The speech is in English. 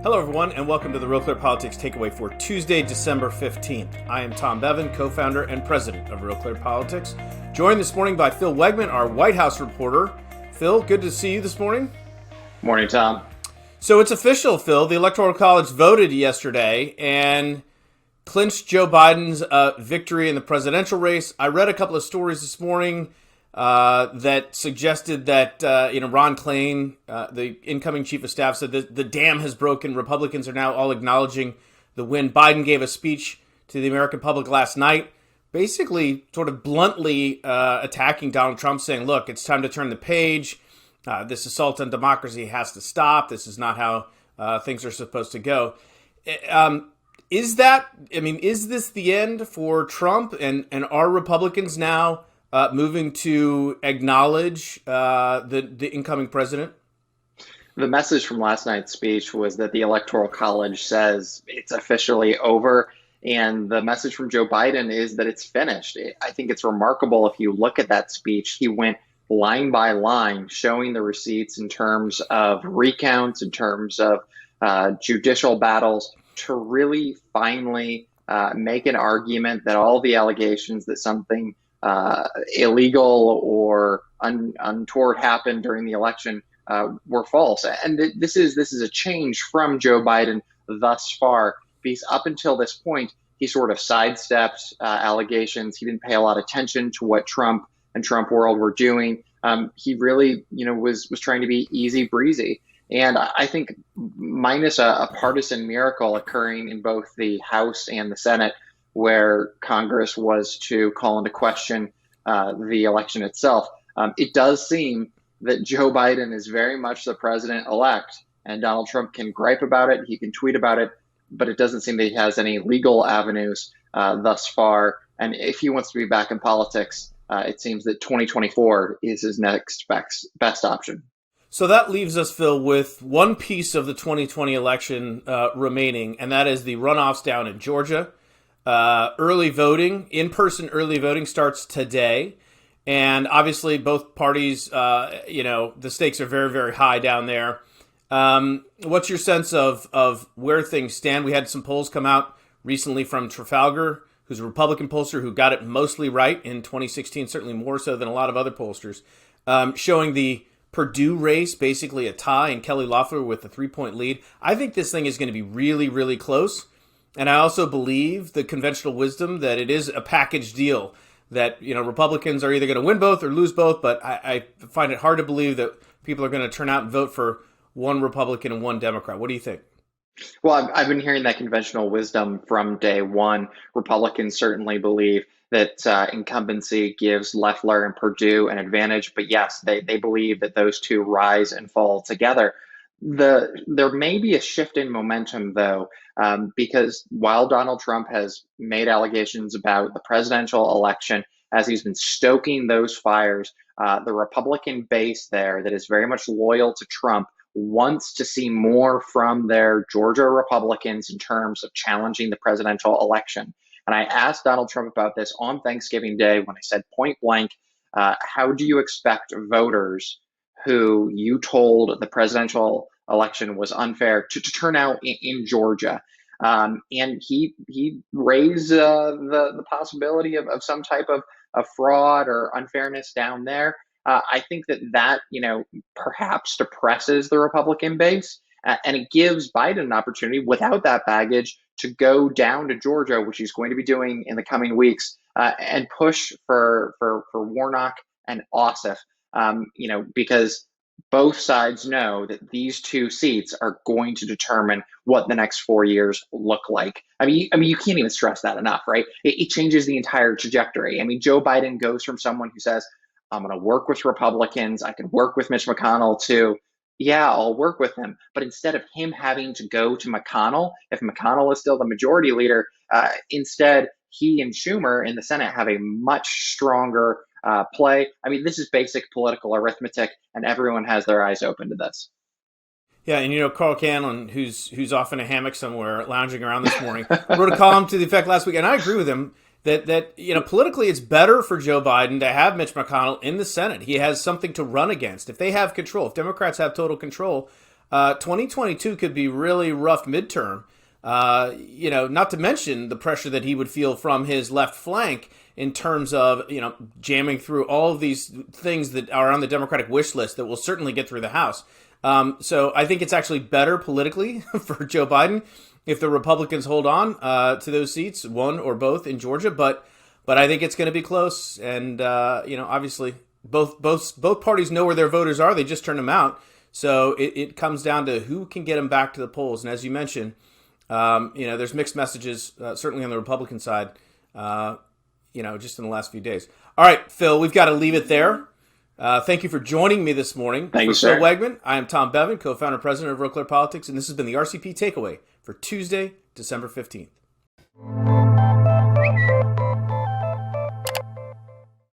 Hello, everyone, and welcome to the RealClearPolitics Takeaway for Tuesday, December 15th. I am Tom Bevan, co-founder and president of RealClearPolitics, joined this morning by Phil Wegmann, our White House reporter. Phil, good to see you this morning. Morning, Tom. So it's official, Phil. The Electoral College voted yesterday and clinched Joe Biden's victory in the presidential race. I read a couple of stories this morning that suggested that, Ron Klain, the incoming chief of staff, said that the dam has broken. Republicans are now all acknowledging the win. Biden gave a speech to the American public last night, basically sort of bluntly attacking Donald Trump, saying, look, it's time to turn the page. This assault on democracy has to stop. This is not how things are supposed to go. Is this the end for Trump? And are Republicans now moving to acknowledge the incoming president? The message from last night's speech was that the Electoral College says it's officially over. And the message from Joe Biden is that it's finished. I think it's remarkable if you look at that speech. He went line by line, showing the receipts in terms of recounts, in terms of judicial battles, to really finally make an argument that all the allegations that something illegal or untoward happened during the election were false. And this is a change from Joe Biden thus far, because up until this point, he sort of sidestepped allegations. He didn't pay a lot of attention to what Trump and Trump world were doing. He really, was trying to be easy breezy. And I think minus a partisan miracle occurring in both the House and the Senate, where Congress was to call into question the election itself, it does seem that Joe Biden is very much the president-elect, and Donald Trump can gripe about it, he can tweet about it, but it doesn't seem that he has any legal avenues thus far. And if he wants to be back in politics, it seems that 2024 is his next best option. So that leaves us, Phil, with one piece of the 2020 election remaining, and that is the runoffs down in Georgia. Early voting, in-person early voting starts today. And obviously both parties, the stakes are very, very high down there. What's your sense of where things stand? We had some polls come out recently from Trafalgar, who's a Republican pollster who got it mostly right in 2016, certainly more so than a lot of other pollsters, showing the Purdue race, basically a tie, and Kelly Loeffler with a 3-point lead. I think this thing is going to be really, really close. And I also believe the conventional wisdom that it is a package deal, that, Republicans are either going to win both or lose both. But I find it hard to believe that people are going to turn out and vote for one Republican and one Democrat. What do you think? Well, I've been hearing that conventional wisdom from day one. Republicans certainly believe that incumbency gives Loeffler and Purdue an advantage. But yes, they believe that those two rise and fall together. There may be a shift in momentum, though, because while Donald Trump has made allegations about the presidential election, as he's been stoking those fires, the Republican base there that is very much loyal to Trump wants to see more from their Georgia Republicans in terms of challenging the presidential election. And I asked Donald Trump about this on Thanksgiving Day when I said point blank, how do you expect voters who you told the presidential election was unfair to turn out in Georgia? And he raised the possibility of some type of fraud or unfairness down there. I think that perhaps depresses the Republican base, and it gives Biden an opportunity without that baggage to go down to Georgia, which he's going to be doing in the coming weeks, and push for Warnock and Ossoff, because both sides know that these two seats are going to determine what the next 4 years look like. I mean, you can't even stress that enough, right? It changes the entire trajectory. I mean, Joe Biden goes from someone who says, I'm going to work with Republicans, I can work with Mitch McConnell too. Yeah, I'll work with him. But instead of him having to go to McConnell, if McConnell is still the majority leader, instead he and Schumer in the Senate have a much stronger play. I mean, this is basic political arithmetic, and everyone has their eyes open to this. Yeah, and Carl Cannon, who's off in a hammock somewhere lounging around this morning, wrote a column to the effect last week, and I agree with him that politically it's better for Joe Biden to have Mitch McConnell in the Senate. He has something to run against. If they have control, if Democrats have total control, 2022 could be really rough midterm. Not to mention the pressure that he would feel from his left flank in terms of, jamming through all of these things that are on the Democratic wish list that will certainly get through the House. So I think it's actually better politically for Joe Biden if the Republicans hold on to those seats, one or both in Georgia. But I think it's going to be close. And, obviously both parties know where their voters are. They just turned them out. So it comes down to who can get them back to the polls. And as you mentioned, there's mixed messages, certainly on the Republican side, just in the last few days. All right, Phil, we've got to leave it there. Thank you for joining me this morning. Thank you, sir. Phil Wegmann, I am Tom Bevan, co-founder and president of RealClearPolitics, and this has been the RCP Takeaway for Tuesday, December 15th.